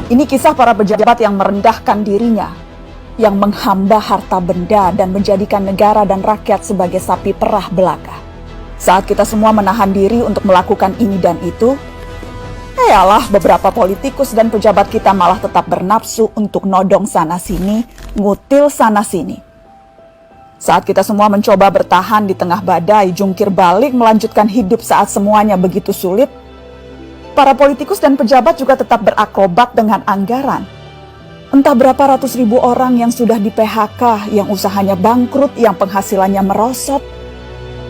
Ini kisah para pejabat yang merendahkan dirinya, yang menghamba harta benda dan menjadikan negara dan rakyat sebagai sapi perah belaka. Saat kita semua menahan diri untuk melakukan ini dan itu, beberapa politikus dan pejabat kita malah tetap bernafsu untuk nodong sana-sini, ngutil sana-sini. Saat kita semua mencoba bertahan di tengah badai, jungkir balik melanjutkan hidup saat semuanya begitu sulit, para politikus dan pejabat juga tetap berakrobat dengan anggaran. Entah berapa ratus ribu orang yang sudah di PHK, yang usahanya bangkrut, yang penghasilannya merosot.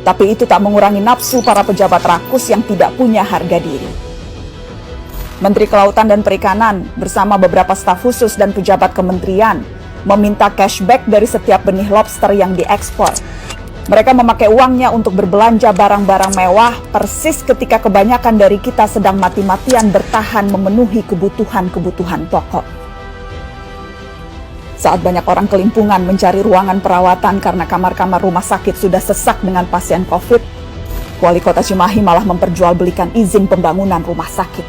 Tapi itu tak mengurangi nafsu para pejabat rakus yang tidak punya harga diri. Menteri Kelautan dan Perikanan bersama beberapa staf khusus dan pejabat kementerian meminta cashback dari setiap benih lobster yang diekspor. Mereka memakai uangnya untuk berbelanja barang-barang mewah persis ketika kebanyakan dari kita sedang mati-matian bertahan memenuhi kebutuhan-kebutuhan pokok. Saat banyak orang kelimpungan mencari ruangan perawatan karena kamar-kamar rumah sakit sudah sesak dengan pasien COVID, Wali Kota Cimahi malah memperjualbelikan izin pembangunan rumah sakit.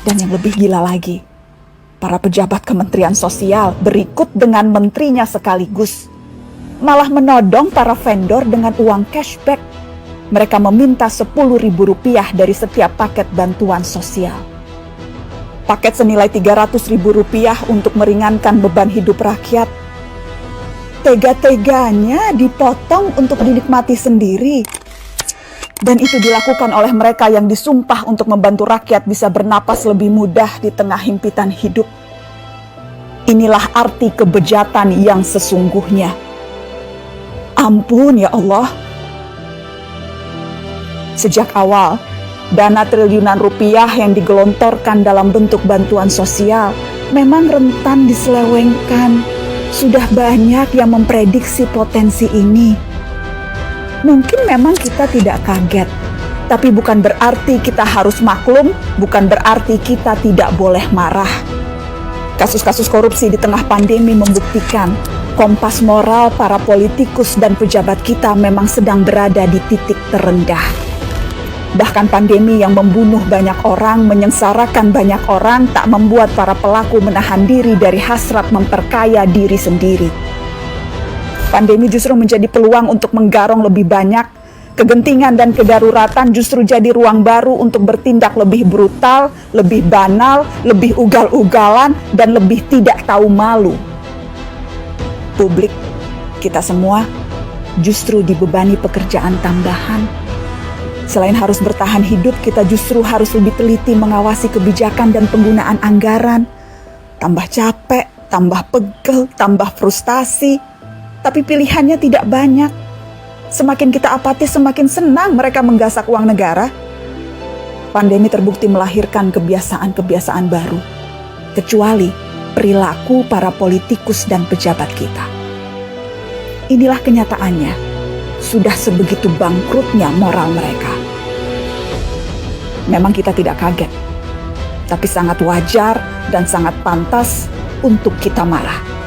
Dan yang lebih gila lagi, para pejabat Kementerian Sosial berikut dengan menterinya sekaligus malah menodong para vendor dengan uang cashback. Mereka meminta Rp10.000 dari setiap paket bantuan sosial. Paket senilai Rp300.000 untuk meringankan beban hidup rakyat. Tega-teganya dipotong untuk dinikmati sendiri. Dan itu dilakukan oleh mereka yang disumpah untuk membantu rakyat bisa bernapas lebih mudah di tengah himpitan hidup. Inilah arti kebejatan yang sesungguhnya. Ampun ya Allah. Sejak awal, dana triliunan rupiah yang digelontorkan dalam bentuk bantuan sosial memang rentan diselewengkan. Sudah banyak yang memprediksi potensi ini. Mungkin memang kita tidak kaget, tapi bukan berarti kita harus maklum, bukan berarti kita tidak boleh marah. Kasus-kasus korupsi di tengah pandemi membuktikan kompas moral para politikus dan pejabat kita memang sedang berada di titik terendah. Bahkan pandemi yang membunuh banyak orang, menyengsarakan banyak orang, tak membuat para pelaku menahan diri dari hasrat memperkaya diri sendiri. Pandemi justru menjadi peluang untuk menggarong lebih banyak. Kegentingan dan kedaruratan justru jadi ruang baru untuk bertindak lebih brutal, lebih banal, lebih ugal-ugalan, dan lebih tidak tahu malu. Publik, kita semua justru dibebani pekerjaan tambahan. Selain harus bertahan hidup, kita justru harus lebih teliti mengawasi kebijakan dan penggunaan anggaran. Tambah capek, tambah pegel, tambah frustasi. Tapi pilihannya tidak banyak. Semakin kita apatis, semakin senang mereka menggasak uang negara. Pandemi terbukti melahirkan kebiasaan-kebiasaan baru. Kecuali perilaku para politikus dan pejabat kita. Inilah kenyataannya. Sudah sebegitu bangkrutnya moral mereka. Memang kita tidak kaget. Tapi sangat wajar dan sangat pantas untuk kita marah.